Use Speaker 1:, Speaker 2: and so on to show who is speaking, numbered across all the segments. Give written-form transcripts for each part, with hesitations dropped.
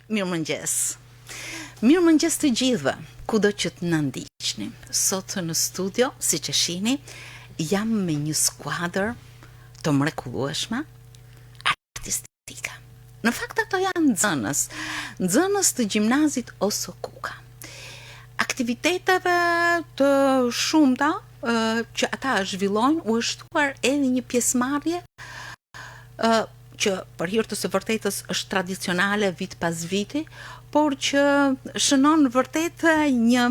Speaker 1: Mirëmëngjes. Mirëmëngjes të gjithëve, kudo që të na ndiqni. Sot në studio, siç e shihni, jam me një skuadër të mrekullueshme artistike. Në fakt ato janë nxënës të gjimnazit Oso Kuka. Aktiviteteve të shumta që ata zhvillojnë u është shtuar edhe një pjesëmarrje që për hir të së vërtetës është tradicionale vit pas viti, por që shënon vërtet një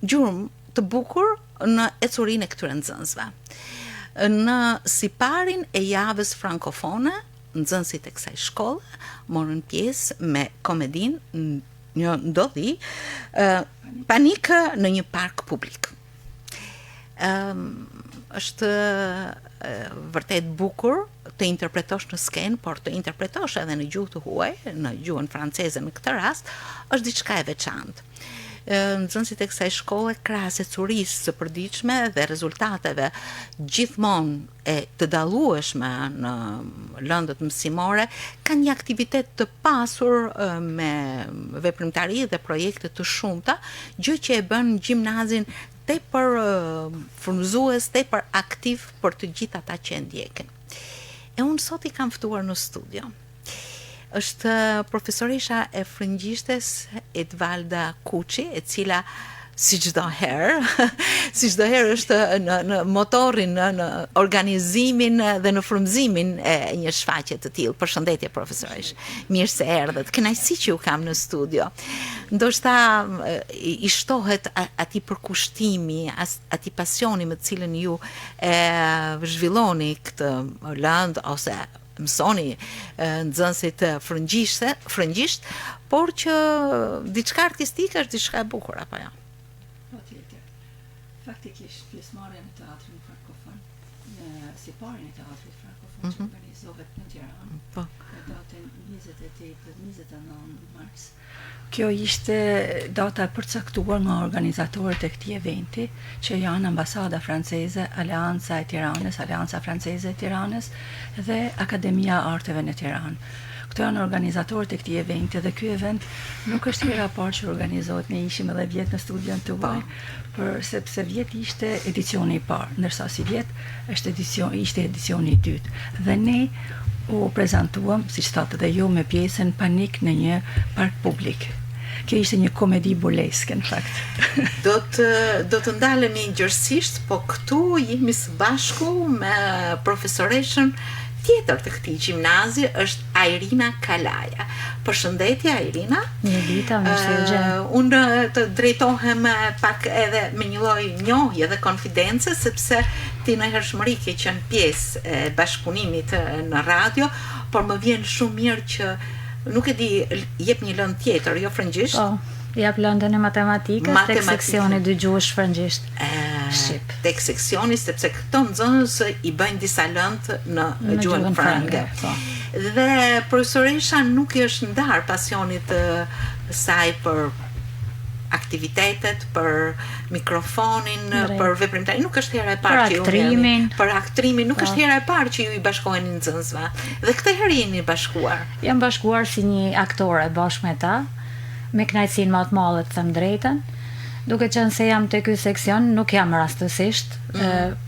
Speaker 1: gjurmë të bukur në ecurinë e këtyre nxënësve. Në siparin e javës frankofone, nxënësit e kësaj shkolle morën pjesë me komedin një ndodhi panik në një park publik. Është vërtet bukur të interpretosh në skenë, por të interpretosh edhe në gjuhë të huaj, në gjuhën franceze në këtë rast, është diçka e veçantë. Nxënësit e kësaj shkolle, krahas ecurisë së përditshme dhe rezultateve gjithmonë e të dallueshme në lëndët mësimore, kanë një aktivitet të pasur me veprimtari dhe projekte të shumta, gjë që e bën gjimnazin tepër frymëzues, tepër aktiv për të gjithë ata që e ndjekin. E unë sot i kam ftuar në studio. Është profesoresha e frëngjishtes Edvalda Kuçi, e cila si çdo herë është në motorin, në organizimin dhe në frymëzimin e një shfaqje të tillë. Përshëndetje profesoresh. Mirë se erdhët. Kënaqësi që ju kam në studio. Ndoshta i shtohet atij përkushtimi, atij pasioni me të cilën ju e zhvilloni këtë lëndë ose mësoni nxënësit frëngjisht, por që diçka artistike është diçka e bukur apo jo?
Speaker 2: Patjetër. Faktikisht pjesëmarrja në teatrin frankofon, në siparin e teatrit frankofon që organizohet në Tiranë.
Speaker 1: Po.
Speaker 2: Në datën 28-29 mars. Kjo ishte data e përcaktuar nga organizatorët e këtij eventi, që janë Ambasada Franceze, Aleanca e Tiranës, Aleanca Franceze e Tiranës dhe Akademia e Arteve në Tiranë. Këto janë organizatorët e këtij eventi dhe ky event nuk është hera e parë që organizohet, ne ishim edhe vjet në studion tuaj, sepse vjet ishte edicioni i parë, ndërsa si vjet ishte edicioni i dytë. Dhe ne u prezantuam, siç thotë edhe ju, me pjesën Panik në një park publik. Kjo ishte një komedi burleske në fakt.
Speaker 1: Do të ndalemi gjërësisht, po këtu jemi së bashku me profesoreshën tjetër të këtij gjimnazi, është Airina Kalaja. Përshëndetje Airina.
Speaker 3: Mirë,
Speaker 1: Unë të drejtohem pak edhe me një lloj njohje dhe konfidence, sepse ti në hershmëri ke qenë pjesë e bashkëpunimit në radio, por më vjen shumë mirë që nuk e di, jep një lëndë tjetër, jo frëngjisht?
Speaker 3: Po, jap lëndën e matematikës tek seksioni dëgjues frëngjisht. Shqip.
Speaker 1: Tek seksioni, sepse këto nxënës i bëjnë disa lëndë në gjuhën frange. Dhe profesoresha nuk i është ndar pasionit të saj për aktivitetet, për mikrofonin, për veprimtarinë, nuk është hera e parë që ju për aktrimin, nuk është hera e parë që ju i bashkoheni nxënësve. Dhe këtë herë jeni bashkuar.
Speaker 3: Jam bashkuar si një aktore bashkë me ta, me kënaqësinë më të madhe të them drejtën. Duke qenë se jam te ky seksion, nuk jam rastësisht,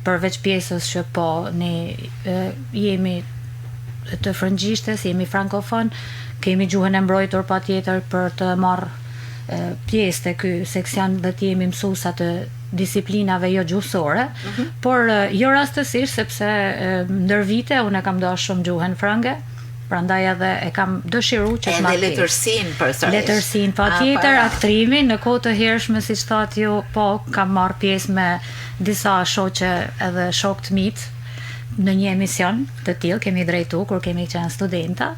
Speaker 3: përveç pjesës që po ne jemi të frëngjishtes, jemi frankofon, kemi gjuhën e mbrojtur patjetër për të marrë pjesë të ky seksion dhe të jemi mësuesa të disiplinave jo gjuhësore, por jo rastësisht, sepse ndër vite unë e kam dashur shumë gjuhën frange, prandaj edhe e kam dëshiruar që të marr
Speaker 1: letërsinë përsëri.
Speaker 3: Letërsinë patjetër, aktrimin në kohë të hershme, siç thatë ju, po kam marr pjesë me disa shoqe edhe shok të mit në një emision të tillë, kemi drejtuar kur kemi qenë studenta.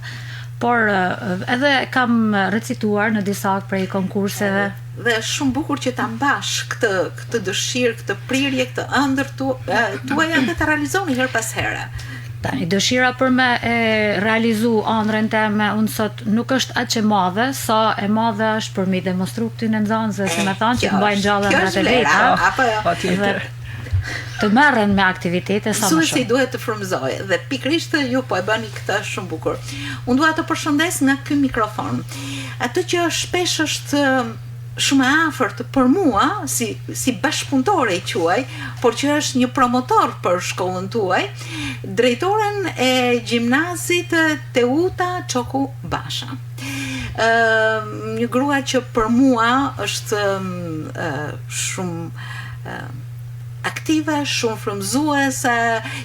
Speaker 3: Por edhe kam recituar në disa prej konkurseve.
Speaker 1: Dhe është shumë bukur që ta mbash këtë dëshirë, këtë prirje, këtë ëndër tuaja dhe ta realizoni her pas here.
Speaker 3: Tani dëshira për me e realizu ëndrrën time unë sot nuk është aq e madhe, sa e madhe është për mi demonstru këtyn e nxënësve, se më thanë që të mbajnë gjallë ëndrat e veta.
Speaker 1: Apo jo.
Speaker 2: Patjetër.
Speaker 3: të merren me aktivitete sa më
Speaker 1: Mësuesi
Speaker 3: shumë.
Speaker 1: duhet të frymëzojë dhe pikërisht ju po e bëni këtë shumë bukur. Unë dua të përshëndes nga ky mikrofon. Atë që shpesh është shumë e afërt për mua si bashkëpunëtore i quaj, por që është një promotor për shkollën tuaj, drejtoren e gjimnazit Teuta Çoku Basha. Një grua që për mua është shumë aktive, shumë frymëzuese,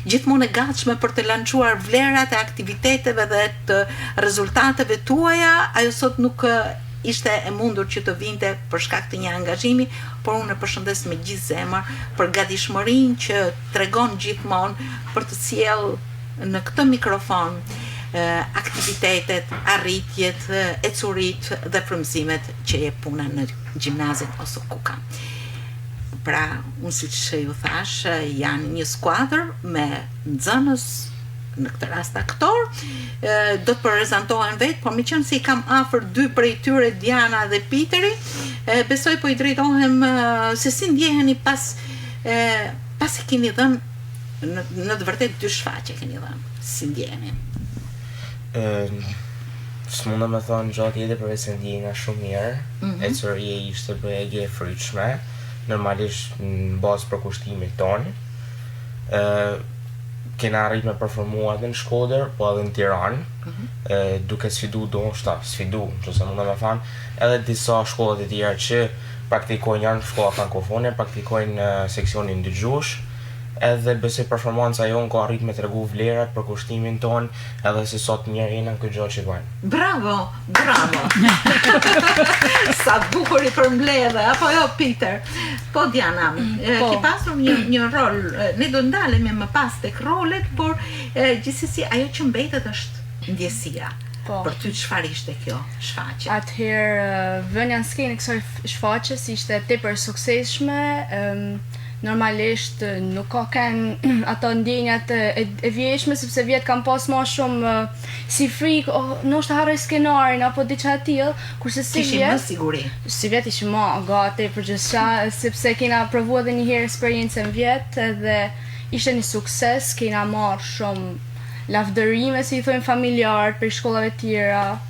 Speaker 1: gjithmonë e gatshme për të lançuar vlerat e aktiviteteve dhe të rezultateve tuaja. Ajo sot nuk ishte e mundur që të vinte për shkak të një angazhimi, por unë e përshëndes me gjithë zemër për gatishmërinë që tregon gjithmonë për të sjellë në këtë mikrofon aktivitetet, arritjet, ecurit dhe frymëzimet që jep puna në gjimnazin ose Kuka. Pra, unë si që ju thash, janë një skuadër me nxënës, në këtë rast aktor, do të prezantohen vetë, por me qenë se i kam afër dy prej tyre, Diana dhe Piteri, besoj po i drejtohem se si ndjeheni pas i keni dhënë në të vërtet dy shfaqje keni dhënë, si ndjeheni?
Speaker 4: S'munda me thonë gjatë tjetër përveç se ndjena shumë mirë, ecuria ishte bëjegje e frytshme, normalisht në bazë për kushtimit tonë. Kena arrit me performua edhe në Shkodër, po edhe në Tiranë, duke sfidu nëse munda me thanë, edhe disa shkollat e tjera që praktikojnë janë shkolla frankofone, praktikojnë në seksionin dëgjush, edhe besoj performanca jonë ka arrit me tregu vlerat për kushtimin ton, edhe se sot njerë jena në këtë gjatë që bëjnë.
Speaker 1: Bravo! Sa bukur i përmbledhe, apo jo, Peter? Po, Diana, ke pasur një rol, ne do ndalemi më pas tek rolet, por gjithsesi ajo që mbetet është ndjesia. Për ty çfarë ishte kjo shfaqje?
Speaker 5: Atëherë vënia në skenë kësaj shfaqjes ishte tepër suksesshme. Normalisht nuk ka kanë ato ndjenjat e vjeshme, sepse vjet kam pas më shumë si frikë, ndoshta harroj skenarin apo diçka e tillë, kurse si
Speaker 1: vjet më siguri.
Speaker 5: Si vjet ishim më gati për gjithçka, sepse kena provuar edhe një herë eksperiencën vjet dhe ishte një sukses, kena marrë shumë lavdërime, si i thojnë familjar, për shkollave tjera.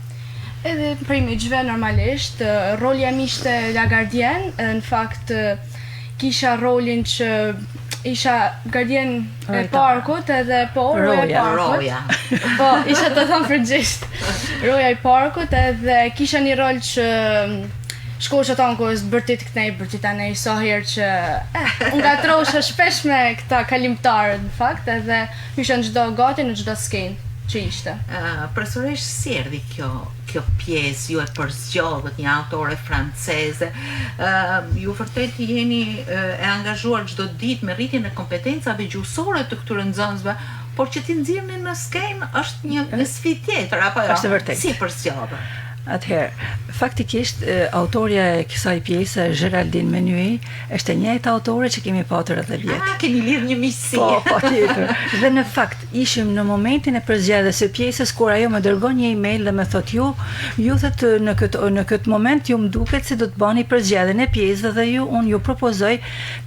Speaker 5: Edhe për imazhve normalisht, roli jam ishte la gardien, në fakt kisha rolin që isha gardien e parkut edhe roja e parkut. Po, isha të thëmë përgjisht. Roja e parkut edhe kisha një rol që shkosha tonë kohës bërtit anej, sa herë që unë gatrosha shpesh me këta kalimtarët në fakt edhe isha në çdo gati, në çdo skenë që ishte.
Speaker 1: Profesoresh, si erdhi kjo pjesë, ju e përzgjodhët një autore franceze, ju vërtet jeni e angazhuar çdo ditë me rritjen e kompetencave gjuhësore të këtyre nxënësve, por që ti nxirrni në skenë është një sfidë tjetër, apo jo?
Speaker 2: Është vërtet.
Speaker 1: Si përzgjodhët?
Speaker 2: Atëherë, faktikisht, autorja e kësaj pjese, Geraldine Menuet, është e njëjta autore që kemi patur edhe vjet.
Speaker 1: Keni lidhur një miqësi.
Speaker 2: Po, tjetër. Dhe në fakt, ishim në momentin e përzgjedhjes së pjesës, kur ajo më dërgon një email dhe më thot ju thot në këtë moment ju më duket se do të bani përzgjedhjen e pjesës dhe unë ju propozoj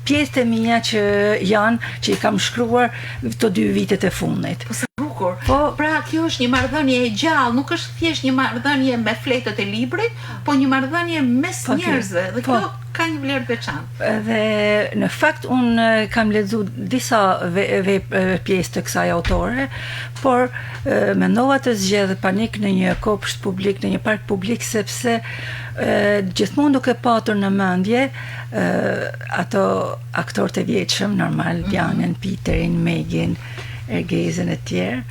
Speaker 2: pjesët e mia që i kam shkruar këto 2 vitet e fundit.
Speaker 1: Po, pra kjo është një marrëdhënie e gjallë, nuk është thjesht një marrëdhënie me fletët e librit, po një marrëdhënie mes njerëzve, dhe kjo ka një vlerë të veçantë.
Speaker 2: Dhe në fakt unë kam lexuar disa pjesë të kësaj autore, por mendova të zgjedh panik në një kopsht publik, në një park publik, sepse gjithmonë duke patur në mendje ato aktorët e vjetshëm, normal, Dianën, Peterin, Megin, Ergezën e tjerë,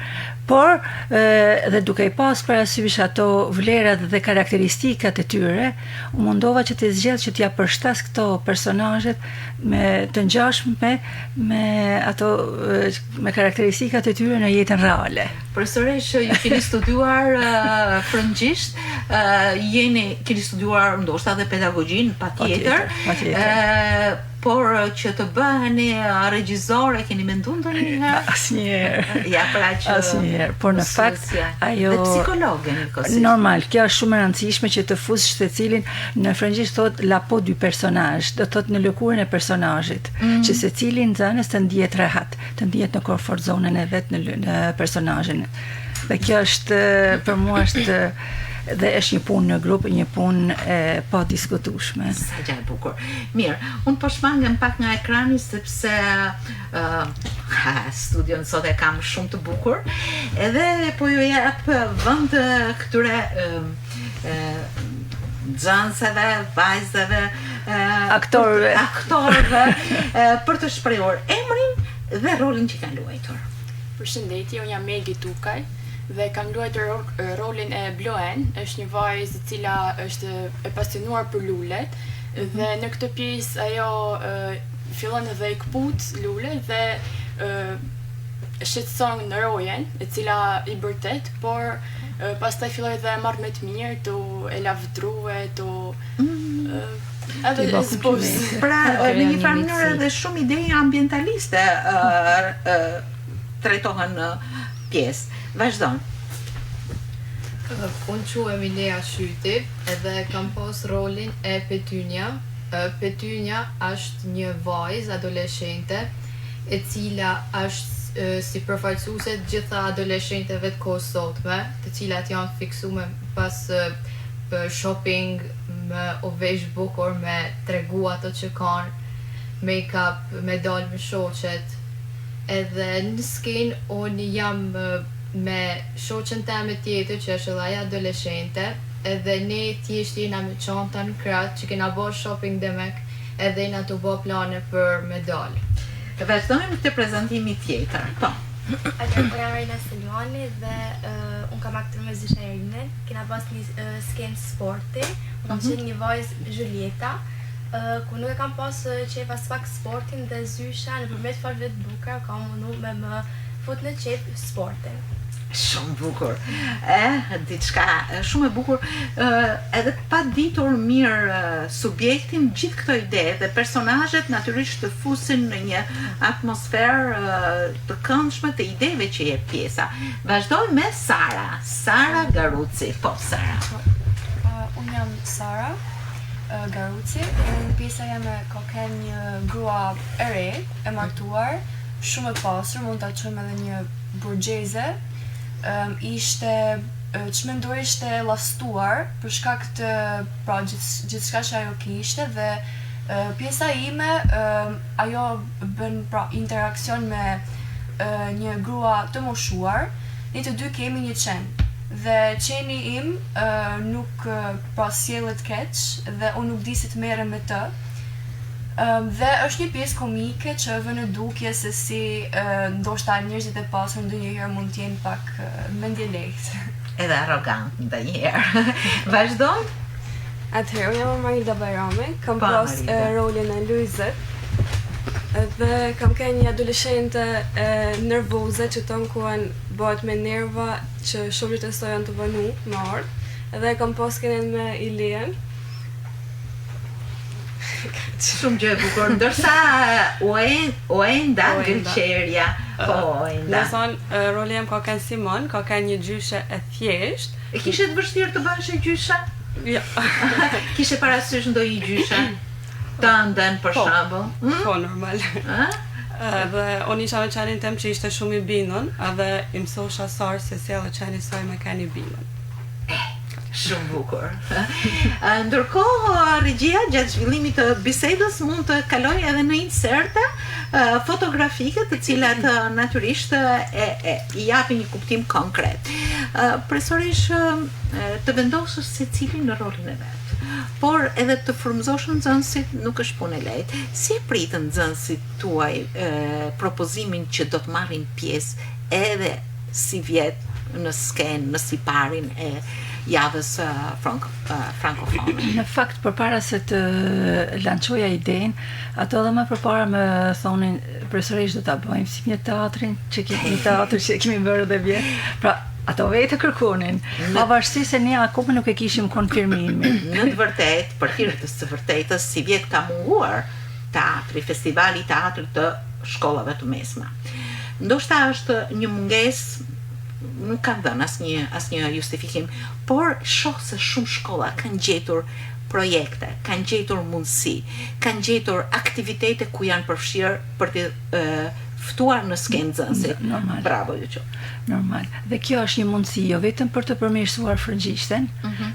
Speaker 2: por dhe duke i pas parasysh ato vlerat dhe karakteristikat e tyre, u mundova që të zgjedh që t'ja përshtas këto personazhet me të ngjashme me karakteristikat e tyre në jetën reale.
Speaker 1: Profesoresh, ju keni studiuar frëngjisht, keni studiuar ndoshta edhe pedagogjin, patjetër. por që të bëheni regjizore, keni menduar ndonjëherë?
Speaker 2: Asnjëherë.
Speaker 1: Ja, pra që
Speaker 2: Asnjëherë, por në fakt ajo
Speaker 1: dhe psikologe njëkohësisht.
Speaker 2: Normal, kjo është shumë e rëndësishme që të fusësh secilin, në frëngjisht thot la peau du personnage, do thot në lëkurën e personazhit, që secili nxënës të ndihet rehat, të ndihet në comfort zonën e vet në personazhin. Dhe kjo është për mua është dhe është një punë në grup, një punë pa diskutueshme.
Speaker 1: Sa gjatë bukur. Mirë, unë po shmangem pak nga ekrani sepse studion sot e kam shumë të bukur, edhe po ju jap vend këtyre nxënëseve, vajzave, aktorëve për të shprehur emrin dhe rolin që kanë luajtur.
Speaker 6: Përshëndetje, unë jam Melgi Tukaj dhe kam luajtur rolin e Bloen, është një vajzë e cila është e pasionuar për lulet dhe në këtë pjesë ajo fillon edhe i kput lulet dhe shqetëson në rojen, e cila i bërtet, por pastaj filloi dhe marr me të mirë, tu e lavdrue, tu edhe e zbuz.
Speaker 1: Pra, në një farë mënyrë edhe shumë ide ambientaliste trajtohen në pjesë. Vazhdon.
Speaker 7: Unë quhem Lea Shyti edhe kam pas rolin e Petunia. Petunia është një vajzë adoleshente e cila është si përfaqësuese të gjitha adoleshenteve të kohës sotme, të cilat janë fiksuar pas shopping, me u vesh bukur, me tregu ato që kanë, make-up, me dalë me shoqet. Edhe në skenë unë jam me shoqen teme tjetër që është edhe ajo adoleshente, edhe ne thjesht jena me çanta në krah që kena bërë shopping demek, edhe jena të bë plane për me dalë.
Speaker 1: Vazhdojmë të prezantimi tjetër. Po.
Speaker 8: Unë jam Rejna Selmani dhe unë kam aktuar me Zisharinën, kena pas një skenë sporti, unë kam qenë një vajzë Julieta, ku nuk e kam pas qef as pak sportin dhe Zysha nëpërmjet falëve të bukura ka mundu me më fut në qef sportin.
Speaker 1: Shumë bukur. Diçka shumë e bukur, edhe pa ditur mirë subjektin, gjithë këto ide dhe personazhet natyrisht të fusin në një atmosferë të këndshme të ideve që jep pjesa. Vazhdoj me Sara Garuci. Po, Sara.
Speaker 9: Unë jam Sara Garuci, pjesa jeme ka ken një grua e re, e martuar, shumë e pasur, mund ta quajmë edhe një burgjeze. Ishte çmendori ishte llastuar për shkak të gjithçka që ajo kishte dhe pjesa ime ajo bën interakcion me një grua të moshuar, ne të dy kemi një qen dhe qeni im nuk sjellet keq dhe unë nuk di si të merrem me të. Dhe është një pjesë komike që vë në dukje se si ndoshta njerëzit e pasur ndonjëherë mund të jenë pak mendje lehtë.
Speaker 1: Edhe arrogant ndonjëherë. Vazhdon?
Speaker 10: Atëherë, unë jam Marida Bajrami, kam pas rolin e Luizet dhe kam ka një adoleshente nervoze që tonkuan bëhet me nerva që shoqët e saj janë të vënu me ardh dhe kam pas kenen me Ilien.
Speaker 1: Shumë gjë e bukur, ndërsa Oenda Gëlqerja. Po, Oenda.
Speaker 10: Nëson, roli jem ka kanë Simon, ka kanë një gjyshe e thjesht.
Speaker 1: E kishe të vështirë të bëheshe gjysha?
Speaker 10: Jo.
Speaker 1: Kishe parasysh ndonjë gjyshe? Të ndën, për shembull?
Speaker 10: Po, normal. Dhe unë isha me qanin tem që ishte shumë i bindur, edhe i mësosha Sarë se sjellë qani saj me kanë i bindur.
Speaker 1: Shumë bukur. Ndërkohë, regjia gjatë zhvillimit të bisedës mund të kaloj edhe në inserte fotografike të cilat natyrisht i japin një kuptim konkret. Presorish të vendosësh secili në rolin e vet, por edhe të frymëzosh nxënësit nuk është punë e lehtë. Si pritën nxënësit tuaj propozimin që do të marrin pjesë edhe si vjet në skenë, në siparin e javës frankofone?
Speaker 2: Në fakt, përpara se të lançoja idenë, ato edhe më përpara më thonin profesorisht do ta bëjmë si një teatrin që kemi bërë edhe vjet. Pra, ato vetë kërkonin, pavarësisht se ne akoma nuk e kishim konfirmimin.
Speaker 1: Në të vërtetë, për hir të së vërtetës, si vjet ka munguar teatri, festivali teatri të shkollave të mesme. Ndoshta është një mungesë, nuk kanë dhënë asnjë justifikim, por shoh se shumë shkolla kanë gjetur projekte, kanë gjetur mundësi, kanë gjetur aktivitete ku janë përfshirë për të ftuar në skenë nxënësit.
Speaker 2: Normal.
Speaker 1: Bravo ju qof.
Speaker 2: Normal. Dhe kjo është një mundësi jo vetëm për të përmirësuar frëngjishten,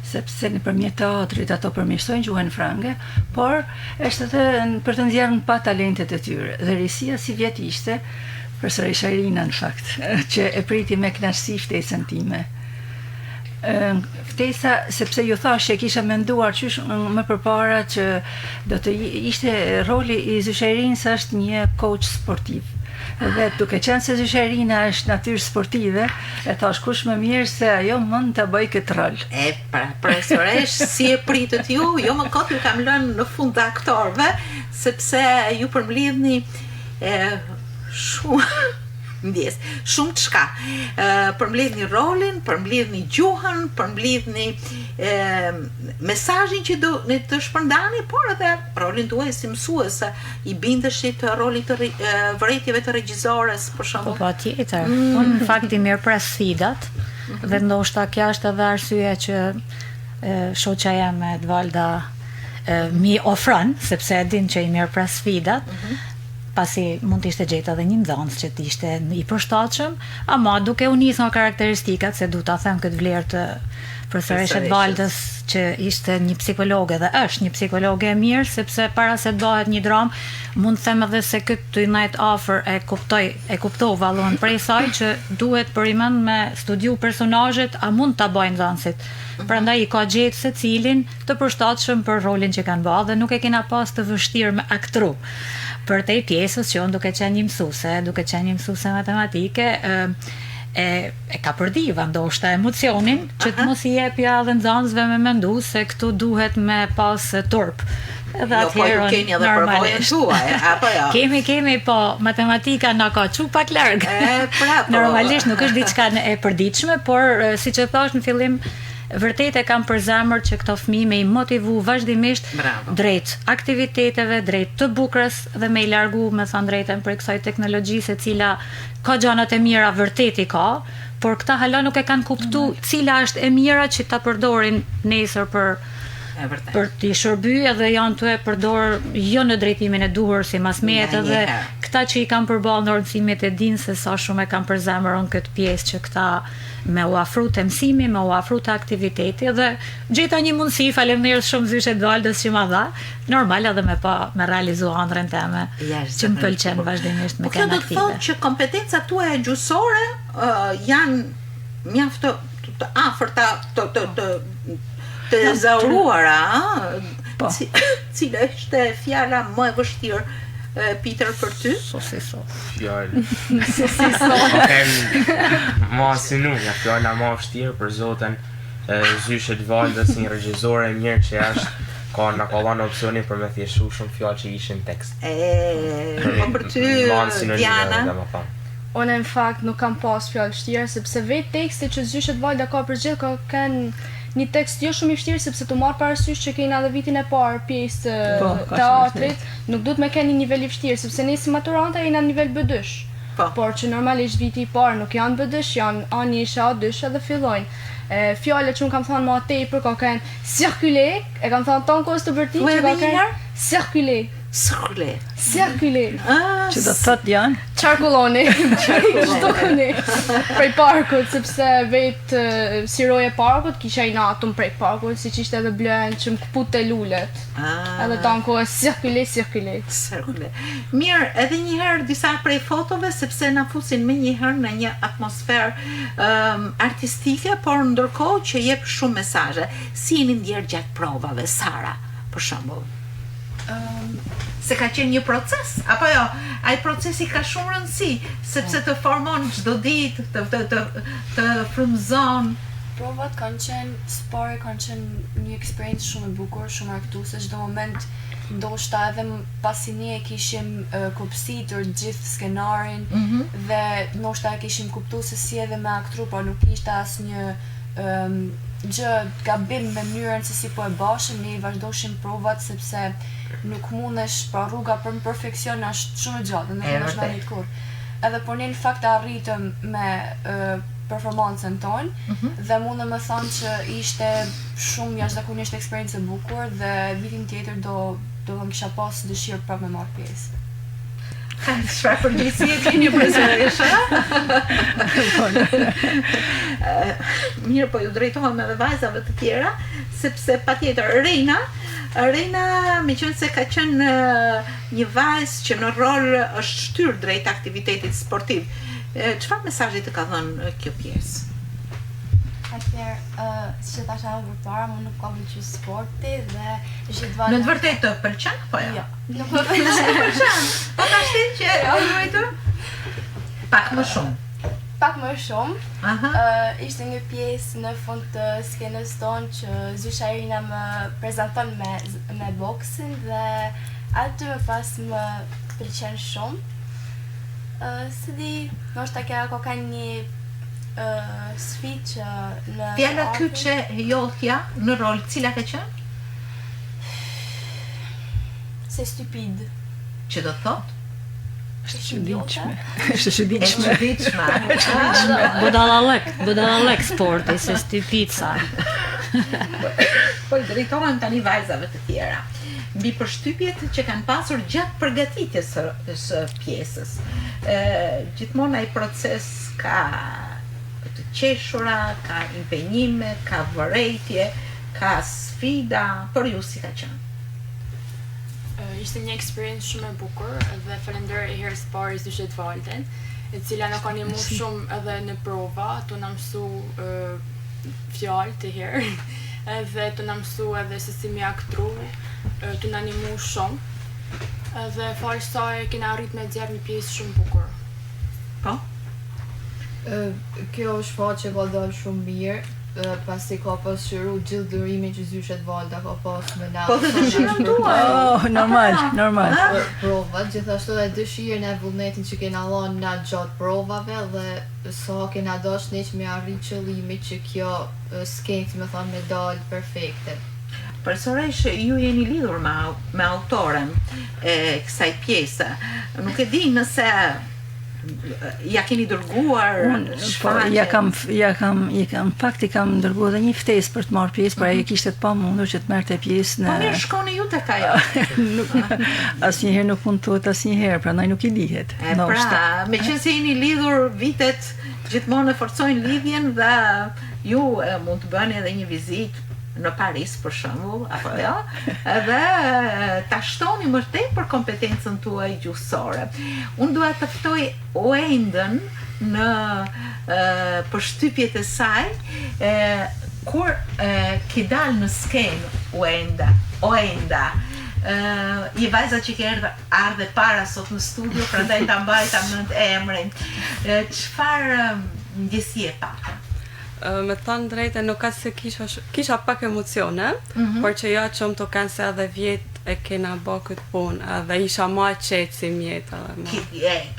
Speaker 2: sepse nëpërmjet teatrit ato përmirësojnë gjuhën frange, por është edhe për të nxjerrë pa talentet e tyre. Dhe risia si vjet ishte profesorë Irina në fakt, që e priti me kënaqësi ftesën time. Ftesa, sepse ju thash që kisha menduar qysh më përpara që do të ishte roli i Zysherin sa është një coach sportiv. Dhe duke qenë se Zysherina është natyrë sportive, e thash kush më mirë se ajo mund të bëj këtë rol.
Speaker 1: Profesoresh, si e pritët ju, jo më kot ju kam lënë në fund të aktorëve, sepse ju përmblidhni shumë të shka. Përmbledhni rolin, përmbledhni gjuhën, përmbledhni mesazhin që do të shpërndani, por edhe rolin tuaj si mësuese, i bindeshit rolit të vërejtjeve të regjizores, për shembull.
Speaker 3: Po tjetër. Unë në fakt i mirëpres sfidat, dhe ndoshta kjo është edhe arsye që shoqja jeme Edvalda mi ofron, sepse e din që i mirëpres sfidat. Pasi mund të ishte gjetë edhe një nxënës që të ishte i përshtatshëm, ama duke u nisë nga karakteristikat, se du ta them këtë vlerë të profesorës Edvaldës, që ishte një psikologe dhe është një psikologe e mirë, sepse para se të bëhet një dramë, mund të them edhe se këtë të najt afër e kuptova vallon prej saj që duhet përimend me studiu personazhet, a mund ta bëjnë nxënësit. Prandaj i ka gjetë secilin të përshtatshëm për rolin që kanë bërë dhe nuk e kena pas të vështirë me aktru. Për te pjesës që unë duke qenë një mësuse matematike, e ka përdiva ndoshta emocionin që të mos i jepja dhe nxënësve me mendu se këtu duhet me pas turp. Edhe atëherë
Speaker 1: keni edhe përvojën tuaj, apo jo?
Speaker 3: Kemi, po matematika na ka çu pak larg. Normalisht nuk është diçka e përditshme, por siç e thash në fillim, vërtet e kam për zemër që këto fëmijë me i motivu vazhdimisht drejt aktiviteteve, drejt të bukurës dhe me i largu, me thënë drejtën, për kësaj teknologjisë e cila ka gjanat e mira, vërtet i ka, por këta hala nuk e kanë kuptu cila është e mira që ta përdorin nesër për t'i shërby, edhe janë të e përdor jo në drejtimin e duhur si masmet, edhe këta që i kanë përballë në rëndësimet e dinë se sa shumë e kanë për zemërën këtë pjesë që këta me u afru të mësimi, me u afru të aktiviteti, dhe gjeta një mundësi, faleminderit shumë Zyshe Edvaldës që ma dha, normal edhe me realizu ëndrrën teme që më pëlqen vazhdimisht me kënë aktive.
Speaker 1: Kjo do të thotë që kompetencat tuaja gjusore janë mjaft të afërta të zauruara, cila është fjala më e vështirë, Peter, për ty?
Speaker 4: Fjallë. Ma sinuja, fjalla ma vështirë për zoten Zyshe Edvaldës, një regjizore mirë që është na ka dhënë opsionin për me thjeshu shumë fjallë që ishin tekst.
Speaker 1: Po për ty, Diana?
Speaker 5: Unë në fakt nuk kam pas fjallë vështirë, sepse vetë tekste që Zyshe Edvalda ka përgjithë ka kanë një tekst jo shumë i vështirë, sepse të marrë parasysh që kena edhe vitin e parë pjesë teatrit, nuk duhet me keni nivel i vështirë, sepse ne si maturanta jena nivel B2, por që normalisht viti i parë nuk janë B2, janë A1, A2 edhe fillojnë. Fjallet që unë kam thonë ma tepër ka kënë cirkule, e kam thonë tonë kohës të bërti që ka kënë cirkule.
Speaker 2: Që do të thotë janë?
Speaker 5: Qarkulloni. Prej parkut, sepse vetë si roje parkut, kisha i natun prej parkut, si që ishte edhe blen që më këput të lullet. Edhe tonë kohës cirkule.
Speaker 1: Mirë, edhe njëherë disa prej fotove, sepse na fusin me njëherë në një atmosferë artistike, por ndërkohë që jep shumë mesazhe. Si jeni ndjerë gjatë provave, Sara, për shembull? Se ka qenë një proces, apo jo, ai procesi ka shumë rëndësi, sepse të formon çdo ditë, të frymëzon.
Speaker 9: Provat kanë qenë një eksperiencë shumë e bukur, shumë argëtuese, çdo moment ndoshta edhe pasi ne e kishim kopsitur gjithë skenarin dhe ndoshta e kishim kuptuar se si edhe me aktru, por nuk ishte asnjë gjë gabim me mënyrën se si po e bashim, ne vazhdoshim provat sepse nuk mundesh pa rruga për perfekcion është shumë e gjatë, nuk mundesh me arrit kur. Edhe por ne në fakt arritëm me performancën tonë dhe mundem me thonë që ishte shumë jashtëzakonisht eksperiencë e bukur dhe vitin tjetër do kisha pas dëshirë prapë me marrë pjesë.
Speaker 1: Çfarë përgjegjësie keni për zëresh? Mirë, po ju drejtohem edhe vajzave të tjera, sepse patjetër Reina, meqense ka qenë një vajzë që në rol është shtyr drejt aktivitetit sportiv, çfarë mesazhi të ka dhënë kjo pjesë?
Speaker 8: Atëherë, si që tasha edhe përpara, mu nuk ka pëlqyer sporti dhe gjithë
Speaker 1: Në të vërtetë të pëlqen apo jo?
Speaker 8: Nuk më pëlqen.
Speaker 1: Po tash që ojë pak më shumë.
Speaker 8: Pak më shumë. Ishte një pjesë në fund të skenës tonë që Zysha Irina më prezanton me boksin dhe aty më pas më pëlqen shumë. Se di, ndoshta ka një sfidë që në
Speaker 1: Fjala kyçe jotja në rol cila ka qenë?
Speaker 8: Se stupid.
Speaker 1: Që do thot?
Speaker 2: Është çuditshme.
Speaker 3: Budallalek sporti, se stupidsa.
Speaker 1: Po i drejtohen tani vajzave të tjera. Mbi përshtypjet që kanë pasur gjatë përgatitjes së pjesës. Gjithmonë ai proces ka të qeshura, ka impenjime, ka vërejtje, ka sfida, për ju si ka qenë?
Speaker 6: Ishte një eksperiencë shumë e bukur dhe falenderoj herës parë Zyshet Valden, e cila na ka ndihmuar shumë edhe në prova, tu na mësu fjalë të herë, edhe tu na mësu edhe se si me aktru, tu na ndihmu shumë. Dhe falë saj kena arrit me nxjerr një pjesë shumë bukur.
Speaker 1: Po?
Speaker 7: Kjo shfaqje ka dalë shumë mirë, pasi ka pasqyru gjithë durimin që Zyshet Valda ka pas me na.
Speaker 1: Po dhe dëshirën tuaj.
Speaker 2: Normal.
Speaker 7: Provat, gjithashtu edhe dëshirën e vullnetin që kena lanë na gjatë provave dhe sa kena dash ne që me arrit qëllimit që kjo skenë me thonë me dalë perfekte.
Speaker 1: Përsoresh, ju jeni lidhur me autoren e kësaj pjese. Nuk e di nëse ja keni dërguar
Speaker 2: fakti kam dërguar edhe një ftesë për të marrë pjesë, por ai kishte të pamundur që të merrte pjesë në.
Speaker 1: Po mirë, shkoni ju tek ajo.
Speaker 2: Asnjëherë nuk puntohet asnjëherë, prandaj nuk i lihet.
Speaker 1: Pra, meqense jeni lidhur vitet, gjithmonë e forcojnë lidhjen dhe ju mund të bëni edhe një vizitë në Paris për shembull, apo jo, edhe ta shtoni më tepër kompetencën tuaj gjuhësore. Unë dua të ftoj Oendën në përshtypjet e saj, kur ke dalë në skenë Oenda, një vajza që ke ardhe para sot në studio, prandaj ta mbajta mend emrin. Çfarë ndjesie pak?
Speaker 10: Me thënë drejtë, nuk ka se kisha pak emocione, por që ja që më të kanë se edhe vjetë e kena bë këtë punë, edhe isha ma qetë si mjetë.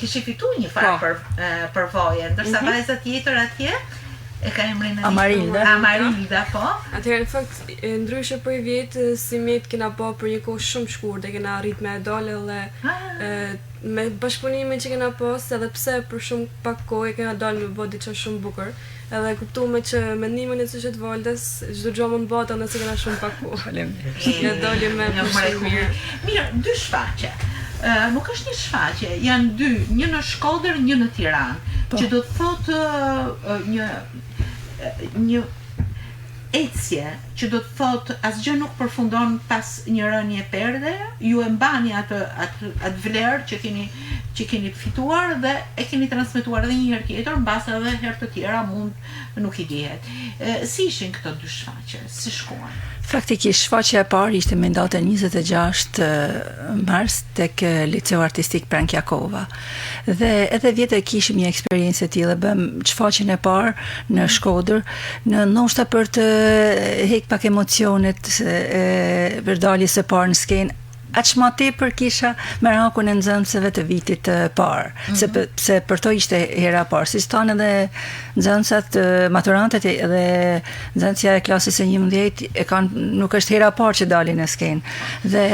Speaker 1: Kishi fitu një farë përvojë, ndërsa vajza tjetër atje, e ka emrin Amarilda, po?
Speaker 10: Atëherë, në fakt, ndryshe për vjetë, si mjetë kena bë për një kohë shumë shkurtë, kena arrit me dole dhe me bashkëpunimin që kena pas, edhe pse për shumë pak kohë kena dalë me bë diçka shumë bukur. Edhe kuptume që mendimin e Zyshet Valdës çdo gjë mund bëhet nëse kena shumë pak kohë. Faleminderit. Ne dalim me shumë mirë.
Speaker 1: Mirë, dy shfaqje. Nuk është një shfaqje, janë dy, një në Shkodër, një në Tiranë, që do të thotë një ecje që do të thotë asgjë nuk përfundon pas një rënie perde, ju e mbani atë vlerë që keni fituar dhe e keni transmetuar edhe një herë tjetër, mbas edhe herë të tjera mund nuk i dihet. Si ishin këto dy shfaqje? Si shkuan?
Speaker 2: Faktikisht shfaqja e parë ishte me datën 26 mars tek Liceu Artistik Prankjakova. Dhe edhe vjetë kishim një eksperiencë e tillë, bëm shfaqjen e parë në Shkodër, në ndoshta për të hek pak emocionet për daljes së parë në skenë. aq më tepër kisha merakun e nxënësve të vitit të parë, sepse për to ishte hera e parë. Si stan edhe nxënësat, maturantët dhe nxënësja e klasës së 11 e kanë, nuk është hera e parë që dalin në skenë. Dhe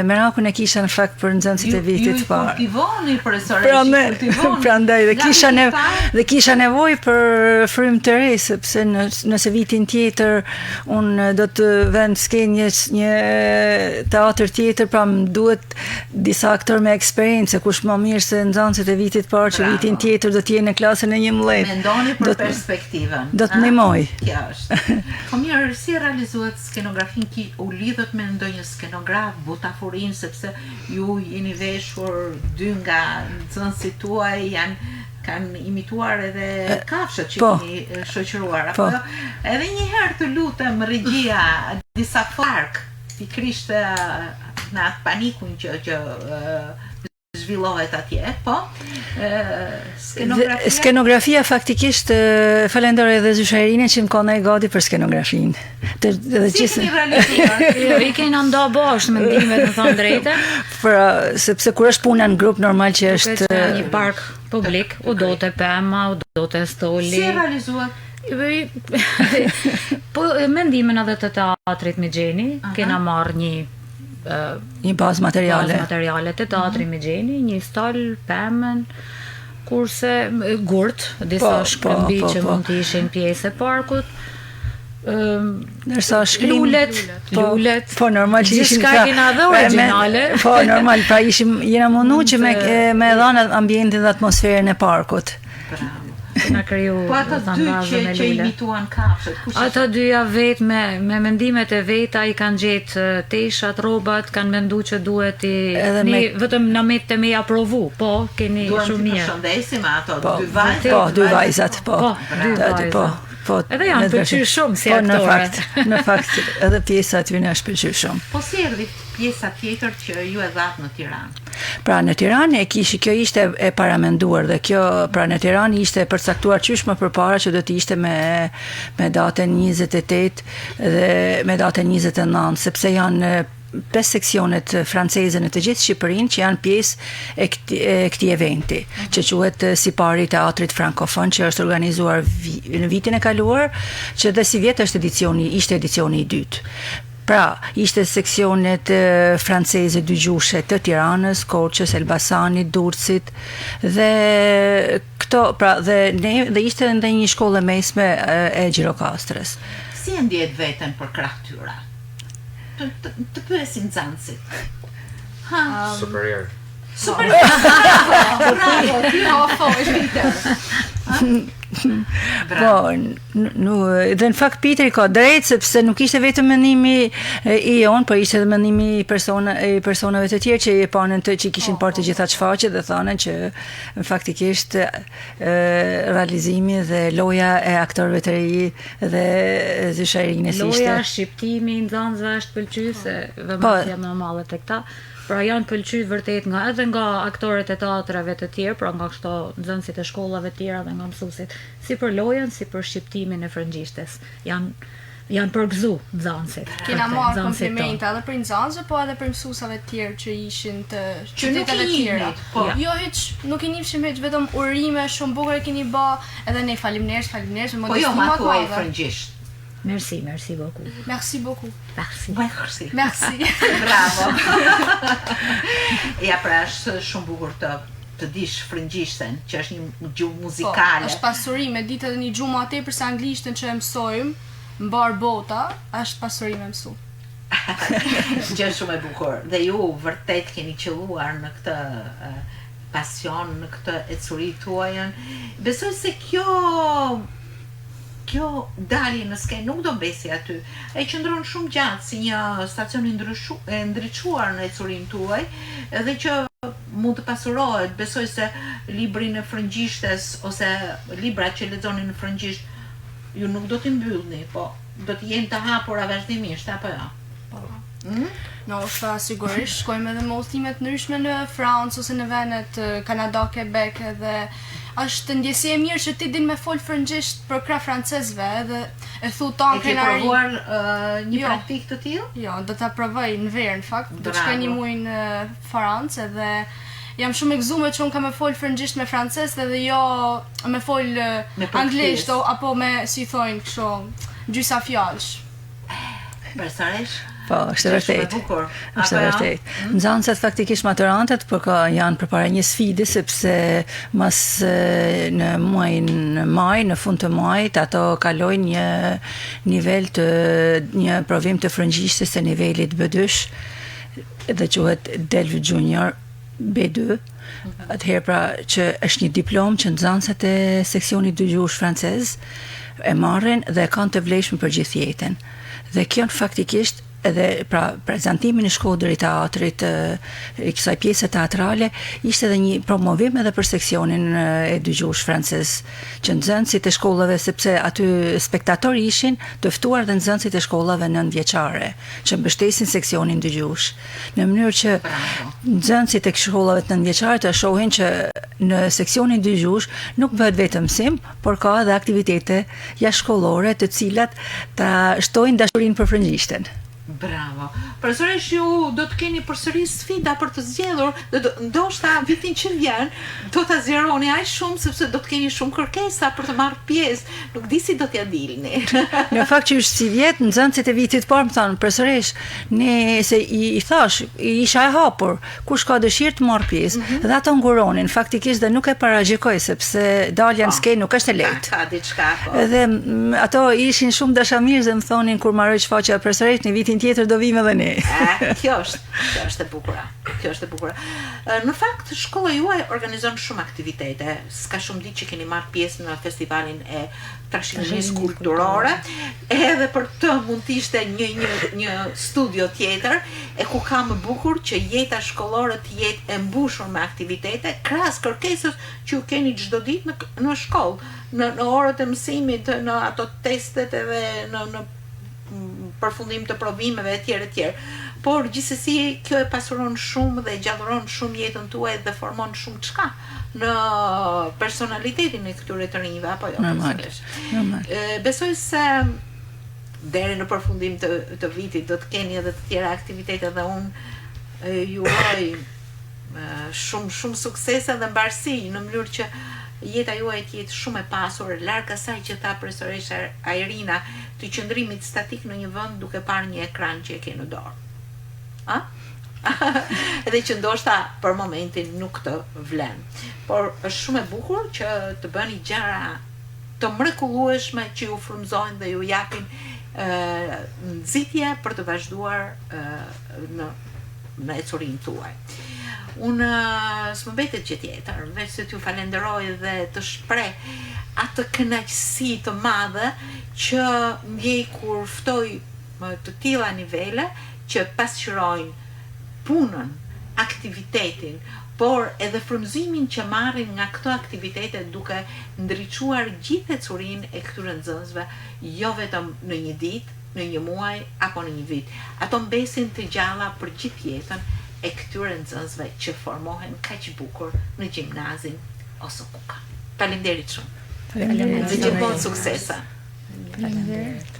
Speaker 2: merakun e kisha në fakt për nxënësit e vitit të parë.
Speaker 1: Ju i kultivoni profesorë,
Speaker 2: prandaj dhe kisha nevojë për frymë të re, sepse nëse vitin tjetër unë do të vend skenë një teatr tjetër, pra më duhet disa aktor me eksperiencë, kush më mirë se nxënësit e vitit parë që vitin tjetër do të jenë në klasën e 11.
Speaker 1: Mendoni për perspektivën.
Speaker 2: Do të ndihmoj.
Speaker 1: Kjo është. Po mirë, si realizohet skenografin, u lidhët me ndonjë skenograf, butafurin, sepse ju jeni veshur dy nga nxënësit tuaj kanë imituar edhe kafshët që keni shoqëruar. Edhe një herë të lutem regjia disa fark pikrisht në atë panikun që zhvillohet atje, po
Speaker 2: skenografia faktikisht falenderoj edhe Zysharinë që më ka ndaj gati për skenografin.
Speaker 1: Si keni realizuar?
Speaker 3: I kena nda bashkë mendimet, në thonë drejtë.
Speaker 2: Sepse kur është puna në grup normal që është
Speaker 3: një park publik, u do të Pema, u do të Stoli.
Speaker 1: Si realizuar?
Speaker 3: Po mendimin edhe të teatrit Migjeni, kena marrë një
Speaker 2: bazë materiale
Speaker 3: të teatri Migjeni, një stol, Pemën, kurse gurt, disa shkëmbi që mund të ishin pjesë e parkut,
Speaker 2: nërsa shkrim
Speaker 3: lulet,
Speaker 2: po normal që ishim
Speaker 3: ka kena dhe originale,
Speaker 2: po normal, pra jena mundu që me dhanë ambientin dhe atmosferën e parkut.
Speaker 1: Po ata dy që imituan kafshët,
Speaker 3: ata dyja vetë me mendimet e veta i kanë gjetë teshat, robat, kanë mendu që duhet vetëm në me të me aprovu, po keni shumë mirë.
Speaker 1: Duhet të përshëndesim ato dy vajzat.
Speaker 2: Po, dy vajzat, po.
Speaker 3: Edhe janë pëlqyer shumë si aktorët.
Speaker 2: Në fakt, edhe pjesa aty në është pëlqyer shumë.
Speaker 1: Po si erdhi pjesa tjetër që ju e dhatë në Tiranë?
Speaker 2: Pra në Tiranë kjo ishte e paramenduar dhe kjo pra në Tiranë ishte përcaktuar qysh më përpara që do të ishte me datën 28 dhe me datën 29, sepse janë 5 seksionet franceze në të gjithë Shqipërinë që janë pjesë e këtij eventi, që quhet Sipari i Teatrit Frankofon, që është organizuar në vitin e kaluar, që dhe si vjet ishte edicioni i dytë. Pra, ishte seksionet franceze dëgjushe të Tiranës, Korçës, Elbasanit, Durrësit dhe këto, pra dhe ishte edhe një shkollë mesme e Gjirokastrës.
Speaker 1: Si e ndjet veten për krah tyra? Të pyesim nxënësit.
Speaker 4: Superior.
Speaker 1: Bravo, ti ofo është
Speaker 2: Po, dhe në fakt Piteri ka drejt, sepse nuk ishte vetëm mendimi i on, por ishte edhe mendimi i personave të tjerë që i panën që i kishin parë të gjitha shfaqjet dhe thanën që faktikisht realizimi dhe loja e aktorëve të ri dhe Zysharinë ishte.
Speaker 3: Loja, shqiptimi, nxënësve është pëlqyese, vëmendja më e madhe tek ta. Pra janë pëlqyer vërtet edhe nga aktorët e teatrave të tjerë, pra nga këto nxënësit e shkollave të tjera dhe nga mësuesit, si për lojën, si për shqiptimin e frëngjishtes. Janë përgëzu nxënësit.
Speaker 5: Kena marrë komplimente edhe për nxënësve, po edhe për mësuesave të tjerë që ishin të qyteteve të tjera. Jo, hiç nuk i njihshim hiç, vetëm urime shumë bukur e keni bë, edhe ne faleminderit me
Speaker 1: modestim. Po jo, ma thuaj frëngjisht.
Speaker 3: Merci beaucoup.
Speaker 5: Merci beaucoup.
Speaker 1: Merci. Bravo. Ja, pra është shumë bukur të dish frëngjishten, që është një gjuhë muzikale.
Speaker 5: Po, është pasuri, me ditë edhe një gjuhë më tepër se anglishtën që e mësojmë, mbar bota, është pasuri me mësu.
Speaker 1: Gjë shumë e bukur. Dhe ju vërtet keni qelluar në këtë pasion, në këtë ecuri tuajën. Besoj se kjo dalje në skenë nuk do mbesi aty. E qëndron shumë gjatë si një stacion i ndriçuar në ecurinë tuaj, edhe që mund të pasurohet. Besoj se librin e frëngjishtes ose librat që lexonin në frëngjisht ju nuk do t'i mbyllni, po do të jenë të hapura vazhdimisht, apo jo?
Speaker 5: No, sigurisht, shkojmë edhe me udhëtime të ndryshme në Francë ose në vendet Kanada, Quebec edhe është ndjesi e mirë që ti din me fol frëngjisht për krah francezëve edhe e thu ton
Speaker 1: krenari. E ke provuar një praktik të tillë?
Speaker 5: Jo, do ta provoj në verë në fakt. Do të shkoj një muaj në Francë edhe jam shumë e gëzuar që unë kam me fol frëngjisht me francezë edhe jo me fol anglisht apo me si thonë kështu gjysa fjalësh.
Speaker 1: Personalisht
Speaker 2: Po, është vërtet. Është vërtet. Nxënësit faktikisht maturantët janë përpara një sfide sepse mas në muajin maj, në fund të majit, ato kalojnë një nivel të një provim të frëngjishtës të nivelit B2 dhe quhet DELV Junior B2. Atëherë pra që është një diplom që nxënësit e seksionit dëgjues francez e marrin dhe kanë të vlefshme për gjithë jetën. Dhe kjo faktikisht edhe pra prezantimin e Shkodër i teatrit i kësaj pjese teatrale ishte edhe një promovim edhe për seksionin e dëgjues francez që nxënësit e shkollave sepse aty spektatorë ishin të ftuar dhe nxënësit e shkollave 9-vjeçare që mbështesin seksionin dëgjues në mënyrë që nxënësit e shkollave 9-vjeçare të shohin që në seksionin dëgjues nuk bëhet vetëm mësim, por ka edhe aktivitete jashtëshkollore të cilat ta shtojnë dashurinë për frëngjishtën.
Speaker 1: Bravo. Profesoresh, ju do të keni përsëri sfida për të zgjedhur, ndoshta vitin që vjen do ta zgjeroni aq shumë sepse do të keni shumë kërkesa për të marrë pjesë. Nuk di si do t'ja dilni.
Speaker 2: Në fakt që është si vjet, nxënësit e vitit parë më thanë, profesoresh, ne se i thash, isha e hapur, kush ka dëshirë të marrë pjesë, dhe ato nguronin, faktikisht dhe nuk e paragjikoj sepse dalja në skenë nuk është e lehtë.
Speaker 1: Ka diçka po.
Speaker 2: Edhe ato ishin shumë dashamirë dhe më thonin kur marroj shfaqja profesoresh në vitin tjetër do vime dhe ne.
Speaker 1: Kjo është e bukura. Kjo është e bukura. Në fakt, shkolla juaj organizon shumë aktivitete. S'ka shumë ditë që keni marrë pjesë në festivalin e trashëgimisë kulturore, edhe për të mund të ishte një studio tjetër, e ku ka më bukur që jeta shkollore të jetë e mbushur me aktivitete, krahas kërkesës që ju keni çdo ditë në shkollë, në orët e mësimit, në ato testet edhe në përfundim të provimeve etj. Por gjithsesi kjo e pasuron shumë dhe gjallëron shumë jetën tuaj dhe formon shumë çka në personalitetin e këtyre të rinjve apo jo.
Speaker 2: Normal.
Speaker 1: Besoj se deri në përfundim të vitit do të keni edhe të tjera aktivitete dhe unë ju uroj shumë suksese dhe mbarësi në mënyrë që jeta juaj të jetë shumë e pasur, larg asaj që tha profesoresh Irina, të qëndrimit statik në një vend duke parë një ekran që e ke në dorë. Edhe që ndoshta për momentin nuk të vlen. Por është shumë e bukur që të bëni gjëra të mrekullueshme që ju frymëzojnë dhe ju japin nxitje për të vazhduar në ecurinë tuaj. Unë s'më mbetet gjë tjetër, veç se t'ju falenderoj dhe të shpreh atë kënaqësi të madhe që ndjej kur ftoj të tilla nivele që pasqyrojnë punën, aktivitetin, por edhe frymëzimin që marrin nga këto aktivitete duke ndriçuar gjithë ecurinë e këtyre nxënësve, jo vetëm në një ditë, në një muaj apo në një vit. Ato mbesin të gjalla për gjithë jetën e këtyre nxënësve që formohen kaq bukur në gjimnazin ose kuka. Faleminderit shumë.
Speaker 2: Faleminderit.
Speaker 1: Dhe gjithmonë suksesa.
Speaker 2: Faleminderit.